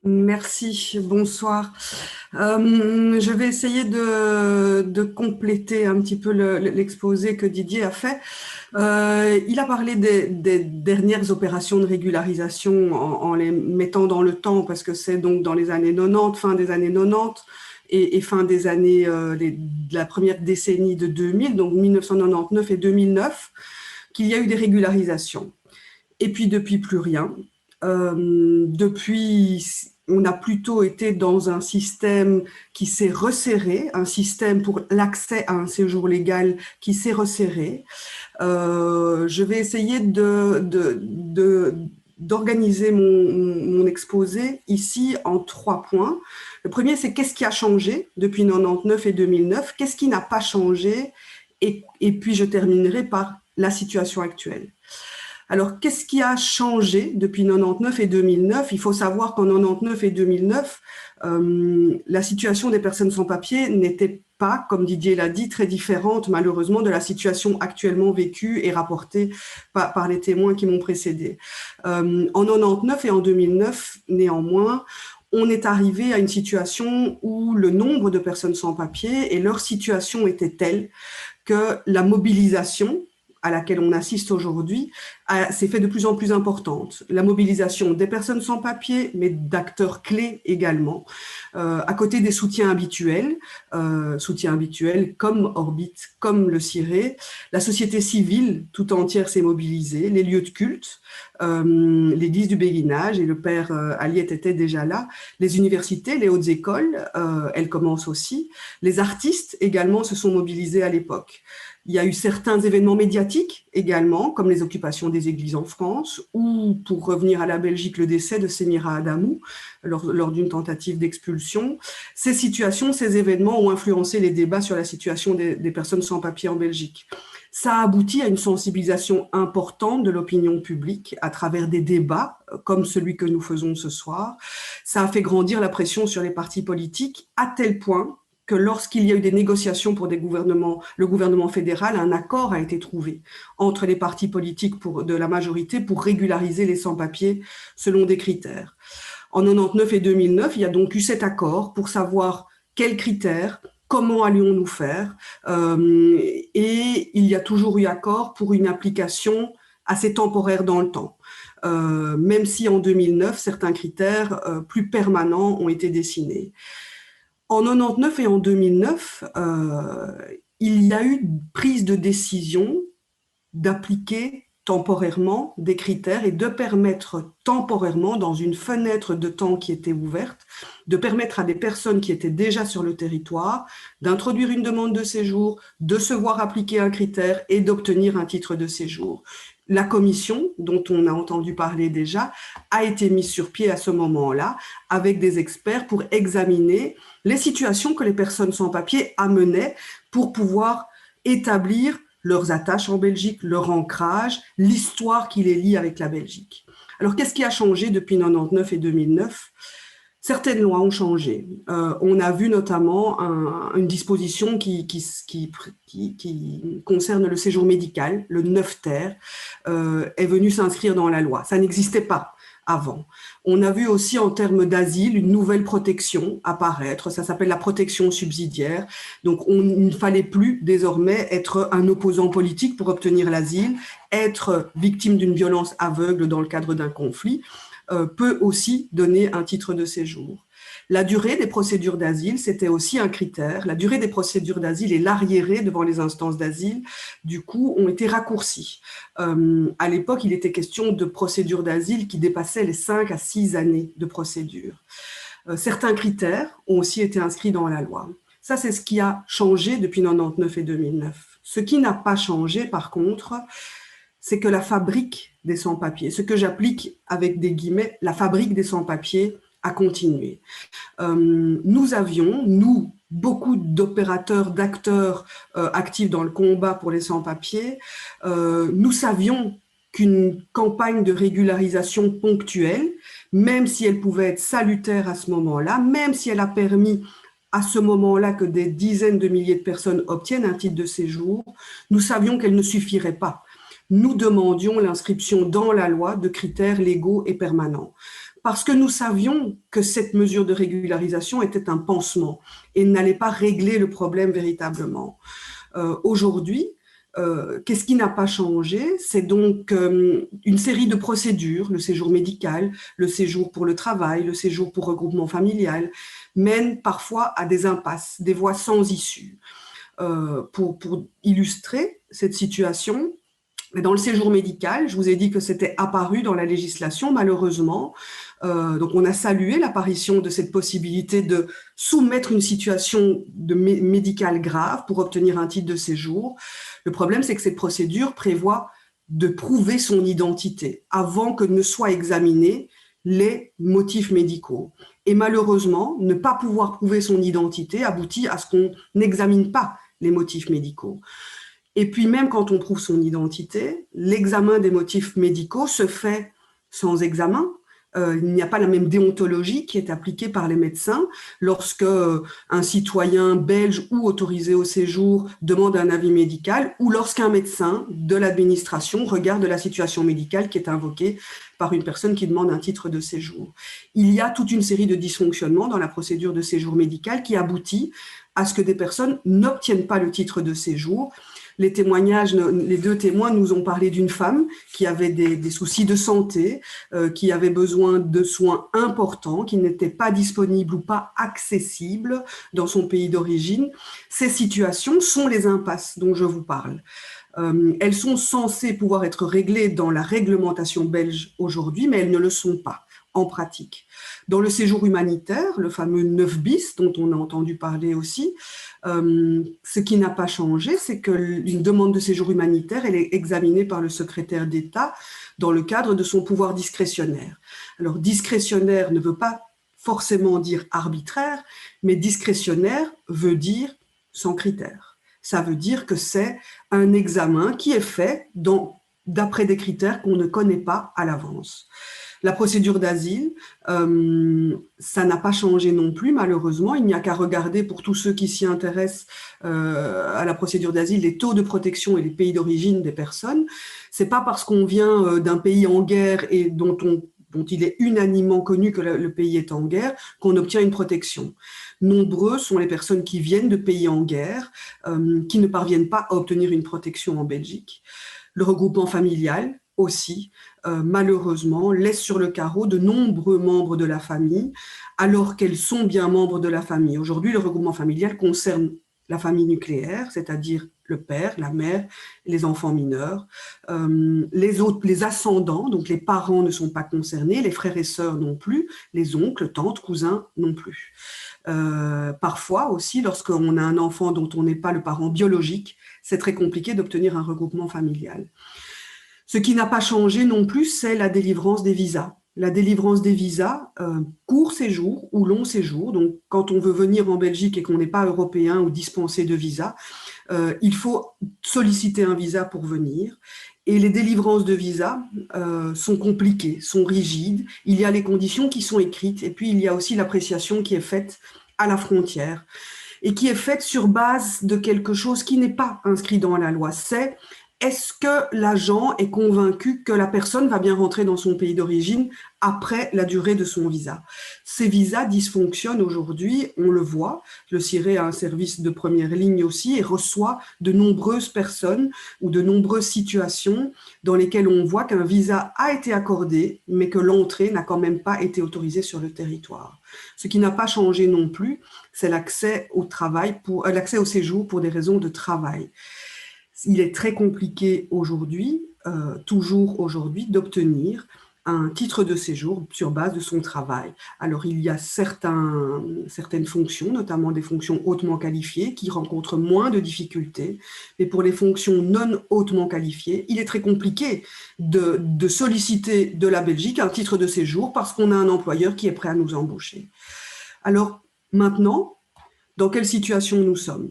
Merci, bonsoir. Je vais essayer de compléter un petit peu l'exposé que Didier a fait. Il a parlé des dernières opérations de régularisation en les mettant dans le temps, parce que c'est donc dans les années 90, fin des années 90 et fin des années de la première décennie de 2000, donc 1999 et 2009, qu'il y a eu des régularisations. Et puis depuis, plus rien. Depuis, on a plutôt été dans un système qui s'est resserré, un système pour l'accès à un séjour légal qui s'est resserré. Je vais essayer d'organiser mon exposé ici en 3 points. Le premier, c'est qu'est-ce qui a changé depuis 99 et 2009, qu'est-ce qui n'a pas changé, et puis je terminerai par la situation actuelle. Alors, qu'est-ce qui a changé depuis 99 et 2009? Il faut savoir qu'en 99 et 2009, la situation des personnes sans papier n'était pas, comme Didier l'a dit, très différente, malheureusement, de la situation actuellement vécue et rapportée par les témoins qui m'ont précédé. En 99 et en 2009, néanmoins, on est arrivé à une situation où le nombre de personnes sans papier et leur situation était telle que la mobilisation à laquelle on assiste aujourd'hui s'est fait de plus en plus importante. La mobilisation des personnes sans papier, mais d'acteurs clés également, à côté des soutiens habituels comme Orbit, comme le CIRE. La société civile tout entière s'est mobilisée, les lieux de culte, l'église du béguinage, et le père Aliette était déjà là, les universités, les hautes écoles, elles commencent aussi, les artistes également se sont mobilisés à l'époque. Il y a eu certains événements médiatiques également, comme les occupations des églises en France, ou, pour revenir à la Belgique, le décès de Semira Adamou lors d'une tentative d'expulsion. Ces situations, ces événements ont influencé les débats sur la situation des personnes sans papier en Belgique. Ça a abouti à une sensibilisation importante de l'opinion publique à travers des débats comme celui que nous faisons ce soir. Ça a fait grandir la pression sur les partis politiques à tel point que lorsqu'il y a eu des négociations pour le gouvernement fédéral, un accord a été trouvé entre les partis politiques de la majorité pour régulariser les sans-papiers selon des critères. En 99 et 2009, il y a donc eu cet accord pour savoir quels critères, comment allions-nous faire, et il y a toujours eu accord pour une application assez temporaire dans le temps. Même si en 2009, certains critères plus permanents ont été dessinés. En 99 et en 2009, il y a eu une prise de décision d'appliquer temporairement des critères et de permettre temporairement, dans une fenêtre de temps qui était ouverte, de permettre à des personnes qui étaient déjà sur le territoire d'introduire une demande de séjour, de se voir appliquer un critère et d'obtenir un titre de séjour. La commission, dont on a entendu parler déjà, a été mise sur pied à ce moment-là avec des experts pour examiner les situations que les personnes sans papier amenaient pour pouvoir établir leurs attaches en Belgique, leur ancrage, l'histoire qui les lie avec la Belgique. Alors, qu'est-ce qui a changé depuis 99 et 2009? Certaines lois ont changé. On a vu notamment une disposition qui concerne le séjour médical, le 9 ter, est venu s'inscrire dans la loi. Ça n'existait pas avant. On a vu aussi en termes d'asile une nouvelle protection apparaître, ça s'appelle la protection subsidiaire. Donc il ne fallait plus désormais être un opposant politique pour obtenir l'asile, être victime d'une violence aveugle dans le cadre d'un conflit peut aussi donner un titre de séjour. La durée des procédures d'asile, c'était aussi un critère. La durée des procédures d'asile et l'arriéré devant les instances d'asile, du coup, ont été raccourcis. À l'époque, il était question de procédures d'asile qui dépassaient les 5 à 6 années de procédure. Certains critères ont aussi été inscrits dans la loi. Ça, c'est ce qui a changé depuis 99 et 2009. Ce qui n'a pas changé, par contre, c'est que la fabrique des sans-papiers, ce que j'applique avec des guillemets, la fabrique des sans-papiers a continué. Nous avions, beaucoup d'opérateurs, d'acteurs actifs dans le combat pour les sans-papiers, nous savions qu'une campagne de régularisation ponctuelle, même si elle pouvait être salutaire à ce moment-là, même si elle a permis à ce moment-là que des dizaines de milliers de personnes obtiennent un titre de séjour, nous savions qu'elle ne suffirait pas. Nous demandions l'inscription dans la loi de critères légaux et permanents. parce que nous savions que cette mesure de régularisation était un pansement et n'allait pas régler le problème véritablement. Aujourd'hui, qu'est-ce qui n'a pas changé? C'est donc une série de procédures, le séjour médical, le séjour pour le travail, le séjour pour regroupement familial, mènent parfois à des impasses, des voies sans issue. Pour illustrer cette situation, dans le séjour médical, je vous ai dit que c'était apparu dans la législation, malheureusement. Donc, on a salué l'apparition de cette possibilité de soumettre une situation médicale grave pour obtenir un titre de séjour. Le problème, c'est que cette procédure prévoit de prouver son identité avant que ne soient examinés les motifs médicaux. Et malheureusement, ne pas pouvoir prouver son identité aboutit à ce qu'on n'examine pas les motifs médicaux. Et puis même quand on prouve son identité, l'examen des motifs médicaux se fait sans examen. Il n'y a pas la même déontologie qui est appliquée par les médecins lorsque un citoyen belge ou autorisé au séjour demande un avis médical ou lorsqu'un médecin de l'administration regarde la situation médicale qui est invoquée par une personne qui demande un titre de séjour. Il y a toute une série de dysfonctionnements dans la procédure de séjour médical qui aboutit à ce que des personnes n'obtiennent pas le titre de séjour. Les témoignages, les deux témoins nous ont parlé d'une femme qui avait des soucis de santé, qui avait besoin de soins importants, qui n'étaient pas disponibles ou pas accessibles dans son pays d'origine. Ces situations sont les impasses dont je vous parle. Elles sont censées pouvoir être réglées dans la réglementation belge aujourd'hui, mais elles ne le sont pas en pratique. Dans le séjour humanitaire, le fameux 9 bis dont on a entendu parler aussi, ce qui n'a pas changé, c'est qu'une demande de séjour humanitaire, elle est examinée par le secrétaire d'État dans le cadre de son pouvoir discrétionnaire. Alors, discrétionnaire ne veut pas forcément dire arbitraire, mais discrétionnaire veut dire sans critère. Ça veut dire que c'est un examen qui est fait d'après des critères qu'on ne connaît pas à l'avance. La procédure d'asile, ça n'a pas changé non plus, malheureusement. Il n'y a qu'à regarder, pour tous ceux qui s'y intéressent à la procédure d'asile, les taux de protection et les pays d'origine des personnes. C'est pas parce qu'on vient d'un pays en guerre et dont il est unanimement connu que le pays est en guerre qu'on obtient une protection. Nombreux sont les personnes qui viennent de pays en guerre, qui ne parviennent pas à obtenir une protection en Belgique. Le regroupement familial aussi, malheureusement, laisse sur le carreau de nombreux membres de la famille, alors qu'elles sont bien membres de la famille. Aujourd'hui, le regroupement familial concerne la famille nucléaire, c'est-à-dire le père, la mère, les enfants mineurs. Les ascendants, donc les parents ne sont pas concernés, les frères et sœurs non plus, les oncles, tantes, cousins non plus. Parfois aussi, lorsqu'on a un enfant dont on n'est pas le parent biologique, c'est très compliqué d'obtenir un regroupement familial. Ce qui n'a pas changé non plus, c'est la délivrance des visas. La délivrance des visas, court séjour ou long séjour. Donc, quand on veut venir en Belgique et qu'on n'est pas européen ou dispensé de visa, il faut solliciter un visa pour venir. Et les délivrances de visas sont compliquées, sont rigides. Il y a les conditions qui sont écrites et puis il y a aussi l'appréciation qui est faite à la frontière et qui est faite sur base de quelque chose qui n'est pas inscrit dans la loi. C'est: est-ce que l'agent est convaincu que la personne va bien rentrer dans son pays d'origine après la durée de son visa? Ces visas dysfonctionnent aujourd'hui, on le voit. Le CIRE a un service de première ligne aussi et reçoit de nombreuses personnes ou de nombreuses situations dans lesquelles on voit qu'un visa a été accordé, mais que l'entrée n'a quand même pas été autorisée sur le territoire. Ce qui n'a pas changé non plus, c'est l'accès au travail, l'accès au séjour pour des raisons de travail. Il est très compliqué aujourd'hui, toujours aujourd'hui, d'obtenir un titre de séjour sur base de son travail. Alors, il y a certaines fonctions, notamment des fonctions hautement qualifiées, qui rencontrent moins de difficultés. Mais pour les fonctions non hautement qualifiées, il est très compliqué de solliciter de la Belgique un titre de séjour parce qu'on a un employeur qui est prêt à nous embaucher. Alors, maintenant, dans quelle situation nous sommes?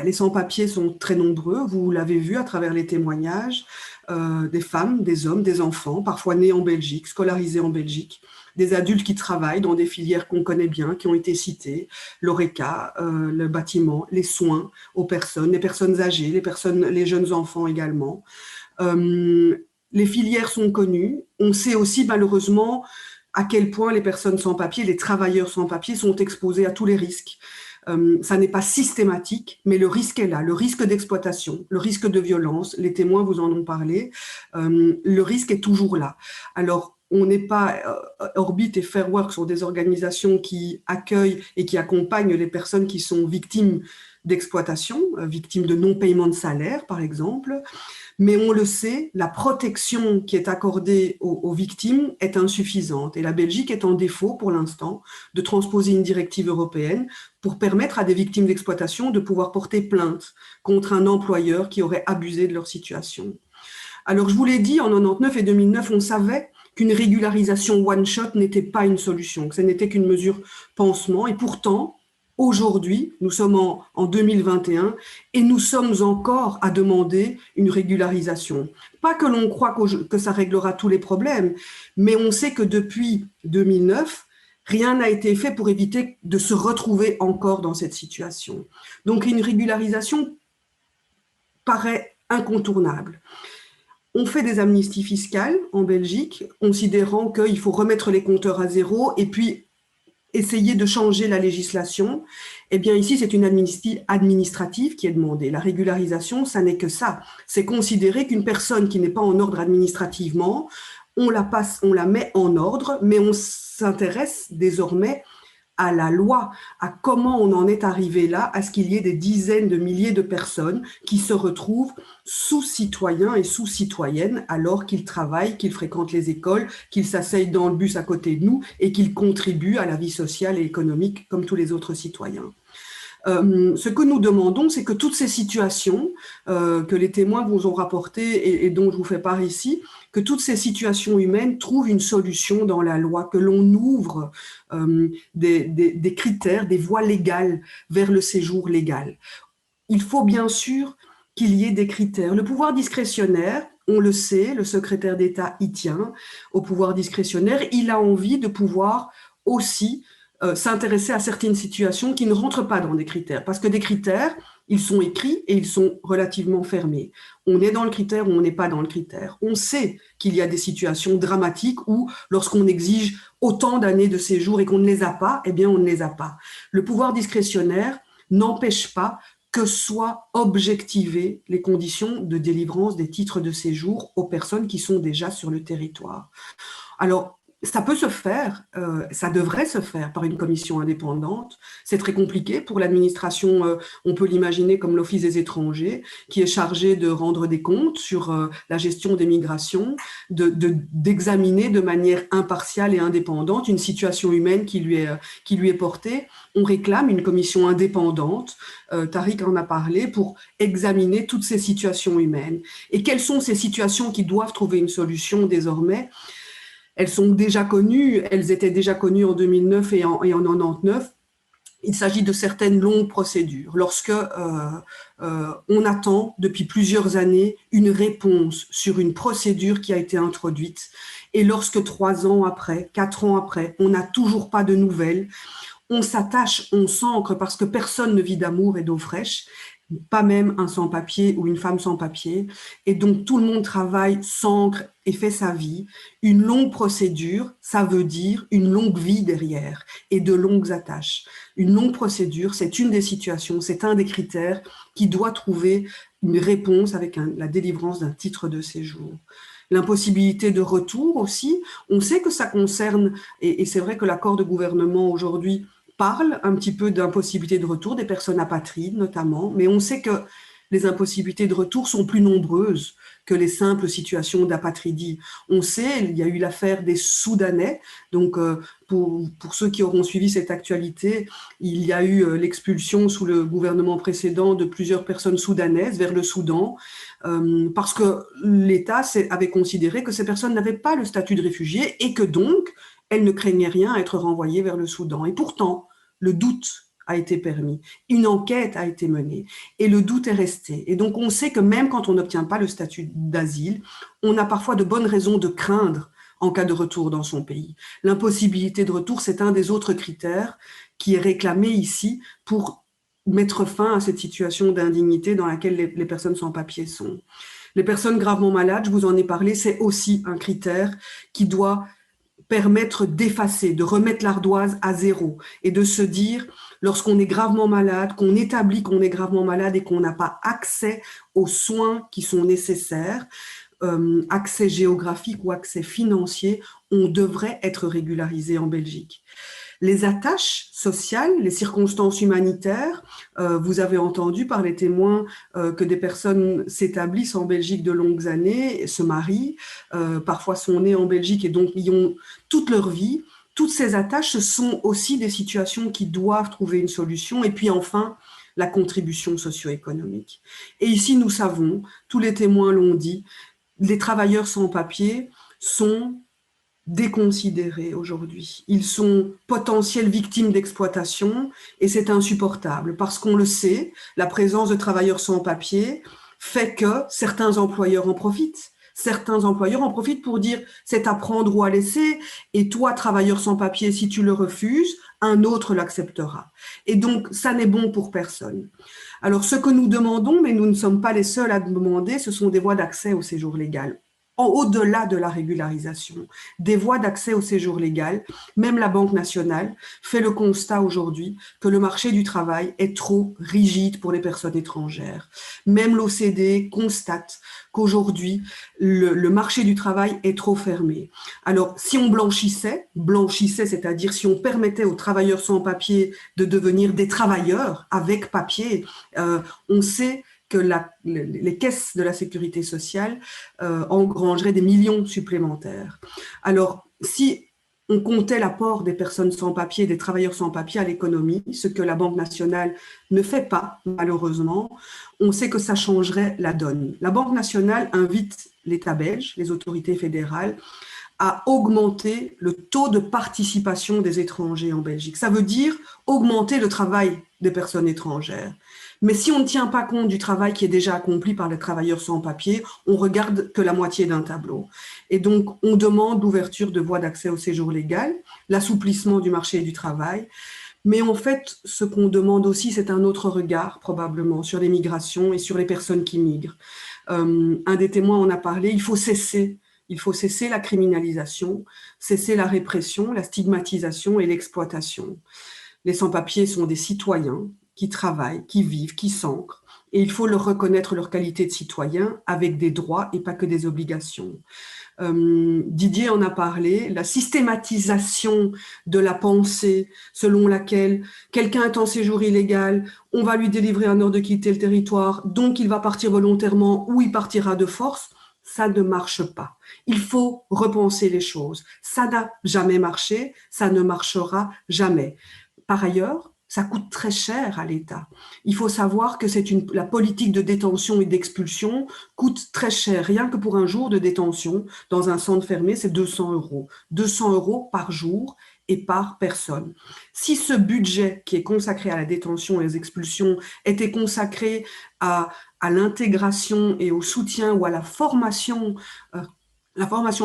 Les sans-papiers sont très nombreux, vous l'avez vu à travers les témoignages, des femmes, des hommes, des enfants, parfois nés en Belgique, scolarisés en Belgique, des adultes qui travaillent dans des filières qu'on connaît bien, qui ont été citées, l'ORECA, le bâtiment, les soins aux personnes, les personnes âgées, les jeunes enfants également. Les filières sont connues, on sait aussi malheureusement à quel point les personnes sans papier, les travailleurs sans papier sont exposés à tous les risques. Ça n'est pas systématique, mais le risque est là, le risque d'exploitation, le risque de violence, les témoins vous en ont parlé, le risque est toujours là. Alors, on n'est pas, Orbit et Fairwork sont des organisations qui accueillent et qui accompagnent les personnes qui sont victimes d'exploitation, victimes de non-paiement de salaire, par exemple. Mais on le sait, la protection qui est accordée aux victimes est insuffisante. Et la Belgique est en défaut, pour l'instant, de transposer une directive européenne pour permettre à des victimes d'exploitation de pouvoir porter plainte contre un employeur qui aurait abusé de leur situation. Alors, je vous l'ai dit, en 99 et 2009, on savait qu'une régularisation one-shot n'était pas une solution, que ce n'était qu'une mesure pansement. Et pourtant, aujourd'hui, nous sommes en 2021 et nous sommes encore à demander une régularisation. Pas que l'on croit que ça réglera tous les problèmes, mais on sait que depuis 2009, rien n'a été fait pour éviter de se retrouver encore dans cette situation. Donc une régularisation paraît incontournable. On fait des amnisties fiscales en Belgique, considérant qu'il faut remettre les compteurs à zéro et puis essayer de changer la législation. Eh bien, ici, c'est une amnistie administrative qui est demandée. La régularisation, ça n'est que ça. C'est considérer qu'une personne qui n'est pas en ordre administrativement, on la met en ordre, mais on s'intéresse désormais à la loi, à comment on en est arrivé là, à ce qu'il y ait des dizaines de milliers de personnes qui se retrouvent sous-citoyens et sous-citoyennes alors qu'ils travaillent, qu'ils fréquentent les écoles, qu'ils s'asseyent dans le bus à côté de nous et qu'ils contribuent à la vie sociale et économique comme tous les autres citoyens. Ce que nous demandons, c'est que toutes ces situations que les témoins vous ont rapportées et dont je vous fais part ici, que toutes ces situations humaines trouvent une solution dans la loi, que l'on ouvre des critères, des voies légales vers le séjour légal. Il faut bien sûr qu'il y ait des critères. Le pouvoir discrétionnaire, on le sait, le secrétaire d'État y tient, au pouvoir discrétionnaire, il a envie de pouvoir aussi s'intéresser à certaines situations qui ne rentrent pas dans des critères. Parce que des critères, ils sont écrits et ils sont relativement fermés. On est dans le critère ou on n'est pas dans le critère. On sait qu'il y a des situations dramatiques où, lorsqu'on exige autant d'années de séjour et qu'on ne les a pas, eh bien, on ne les a pas. Le pouvoir discrétionnaire n'empêche pas que soient objectivées les conditions de délivrance des titres de séjour aux personnes qui sont déjà sur le territoire. Alors, ça peut se faire, ça devrait se faire par une commission indépendante. C'est très compliqué pour l'administration, on peut l'imaginer comme l'Office des étrangers, qui est chargé de rendre des comptes sur la gestion des migrations, d'examiner de manière impartiale et indépendante une situation humaine qui lui est portée. On réclame une commission indépendante, Tariq en a parlé, pour examiner toutes ces situations humaines. Et quelles sont ces situations qui doivent trouver une solution désormais ? Elles sont déjà connues, elles étaient déjà connues en 2009 et en 99. Il s'agit de certaines longues procédures. Lorsque on attend depuis plusieurs années une réponse sur une procédure qui a été introduite, et lorsque 3 ans après, 4 ans après, on n'a toujours pas de nouvelles, on s'attache, on s'ancre parce que personne ne vit d'amour et d'eau fraîche, pas même un sans-papier ou une femme sans-papier. Et donc, tout le monde travaille, s'ancre et fait sa vie. Une longue procédure, ça veut dire une longue vie derrière et de longues attaches. Une longue procédure, c'est une des situations, c'est un des critères qui doit trouver une réponse avec la délivrance d'un titre de séjour. L'impossibilité de retour aussi, on sait que ça concerne, et c'est vrai que l'accord de gouvernement aujourd'hui parle un petit peu d'impossibilité de retour des personnes apatrides notamment, mais on sait que les impossibilités de retour sont plus nombreuses que les simples situations d'apatridie. On sait, il y a eu l'affaire des Soudanais, donc pour ceux qui auront suivi cette actualité, il y a eu l'expulsion sous le gouvernement précédent de plusieurs personnes soudanaises vers le Soudan, parce que l'État avait considéré que ces personnes n'avaient pas le statut de réfugié et que donc, elles ne craignaient rien à être renvoyées vers le Soudan. Et pourtant, le doute a été permis, une enquête a été menée et le doute est resté. Et donc, on sait que même quand on n'obtient pas le statut d'asile, on a parfois de bonnes raisons de craindre en cas de retour dans son pays. L'impossibilité de retour, c'est un des autres critères qui est réclamé ici pour mettre fin à cette situation d'indignité dans laquelle les personnes sans papier sont. Les personnes gravement malades, je vous en ai parlé, c'est aussi un critère qui doit permettre d'effacer, de remettre l'ardoise à zéro et de se dire, lorsqu'on est gravement malade, qu'on établit qu'on est gravement malade et qu'on n'a pas accès aux soins qui sont nécessaires, accès géographique ou accès financier, on devrait être régularisé en Belgique. Les attaches sociales, les circonstances humanitaires, vous avez entendu par les témoins que des personnes s'établissent en Belgique de longues années, se marient, parfois sont nées en Belgique et donc y ont toute leur vie. Toutes ces attaches, ce sont aussi des situations qui doivent trouver une solution. Et puis enfin, la contribution socio-économique. Et ici, nous savons, tous les témoins l'ont dit, les travailleurs sans papier sont déconsidérés aujourd'hui. Ils sont potentielles victimes d'exploitation et c'est insupportable parce qu'on le sait, la présence de travailleurs sans papier fait que certains employeurs en profitent. Certains employeurs en profitent pour dire c'est à prendre ou à laisser et toi, travailleur sans papier, si tu le refuses, un autre l'acceptera. Et donc, ça n'est bon pour personne. Alors, ce que nous demandons, mais nous ne sommes pas les seuls à demander, ce sont des voies d'accès au séjour légal. Au-delà de la régularisation, des voies d'accès au séjour légal, même la Banque nationale fait le constat aujourd'hui que le marché du travail est trop rigide pour les personnes étrangères. Même l'OCDE constate qu'aujourd'hui, le marché du travail est trop fermé. Alors, si on blanchissait, c'est-à-dire si on permettait aux travailleurs sans papier de devenir des travailleurs avec papier, on sait que les caisses de la sécurité sociale engrangeraient des millions supplémentaires. Alors, si on comptait l'apport des personnes sans papier, des travailleurs sans papier à l'économie, ce que la Banque nationale ne fait pas, malheureusement, on sait que ça changerait la donne. La Banque nationale invite l'État belge, les autorités fédérales, à augmenter le taux de participation des étrangers en Belgique. Ça veut dire augmenter le travail des personnes étrangères. Mais si on ne tient pas compte du travail qui est déjà accompli par les travailleurs sans papier, on regarde que la moitié d'un tableau. Et donc, on demande l'ouverture de voies d'accès au séjour légal, l'assouplissement du marché du travail. Mais en fait, ce qu'on demande aussi, c'est un autre regard, probablement, sur les migrations et sur les personnes qui migrent. Un des témoins en a parlé, il faut cesser la criminalisation, cesser la répression, la stigmatisation et l'exploitation. Les sans-papiers sont des citoyens qui travaillent, qui vivent, qui s'ancrent. Et il faut leur reconnaître leur qualité de citoyen avec des droits et pas que des obligations. Didier en a parlé, la systématisation de la pensée selon laquelle quelqu'un est en séjour illégal, on va lui délivrer un ordre de quitter le territoire, donc il va partir volontairement ou il partira de force, ça ne marche pas. Il faut repenser les choses. Ça n'a jamais marché, ça ne marchera jamais. Par ailleurs, ça coûte très cher à l'État. Il faut savoir que la politique de détention et d'expulsion coûte très cher. Rien que pour un jour de détention dans un centre fermé, c'est 200 €. 200 € par jour et par personne. Si ce budget qui est consacré à la détention et aux expulsions était consacré à l'intégration et au soutien ou à la formation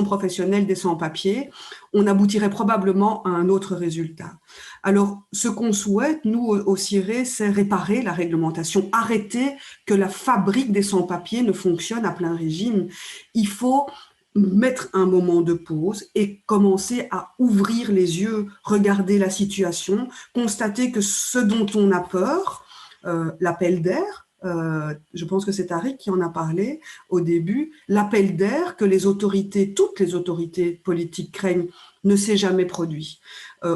professionnelle des sans-papiers, on aboutirait probablement à un autre résultat. Alors, ce qu'on souhaite, nous, au CIRE, c'est réparer la réglementation, arrêter que la fabrique des sans-papiers ne fonctionne à plein régime. Il faut mettre un moment de pause et commencer à ouvrir les yeux, regarder la situation, constater que ce dont on a peur, l'appel d'air, je pense que c'est Tariq qui en a parlé au début, l'appel d'air que toutes les autorités politiques craignent ne s'est jamais produit.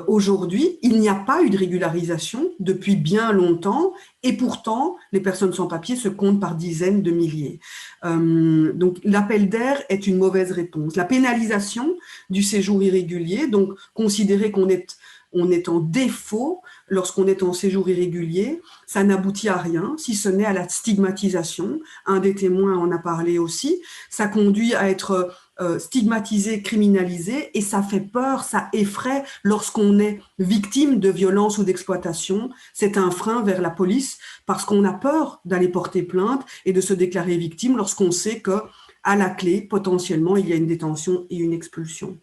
Aujourd'hui, il n'y a pas eu de régularisation depuis bien longtemps et pourtant, les personnes sans papier se comptent par dizaines de milliers. Donc, l'appel d'air est une mauvaise réponse. La pénalisation du séjour irrégulier, donc considérer qu'on est en défaut lorsqu'on est en séjour irrégulier, ça n'aboutit à rien, si ce n'est à la stigmatisation. Un des témoins en a parlé aussi. Ça conduit à être stigmatisé, criminalisé, et ça fait peur, ça effraie lorsqu'on est victime de violence ou d'exploitation. C'est un frein vers la police parce qu'on a peur d'aller porter plainte et de se déclarer victime lorsqu'on sait que, à la clé, potentiellement, il y a une détention et une expulsion.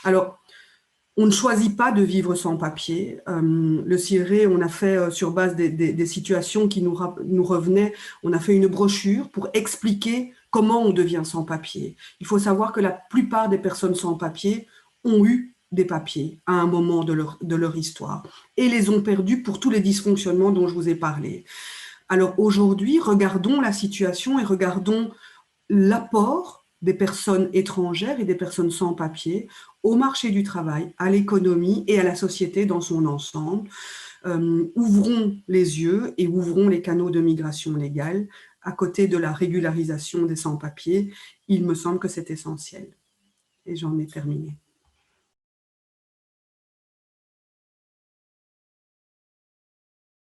Alors, on ne choisit pas de vivre sans papier. Le CIRE, on a fait, sur base des situations qui nous revenaient, on a fait une brochure pour expliquer comment on devient sans papier. Il faut savoir que la plupart des personnes sans papier ont eu des papiers à un moment de leur histoire et les ont perdus pour tous les dysfonctionnements dont je vous ai parlé. Alors aujourd'hui, regardons la situation et regardons l'apport des personnes étrangères et des personnes sans papier au marché du travail, à l'économie et à la société dans son ensemble. Ouvrons les yeux et ouvrons les canaux de migration légale à côté de la régularisation des sans-papiers. Il me semble que c'est essentiel. Et j'en ai terminé.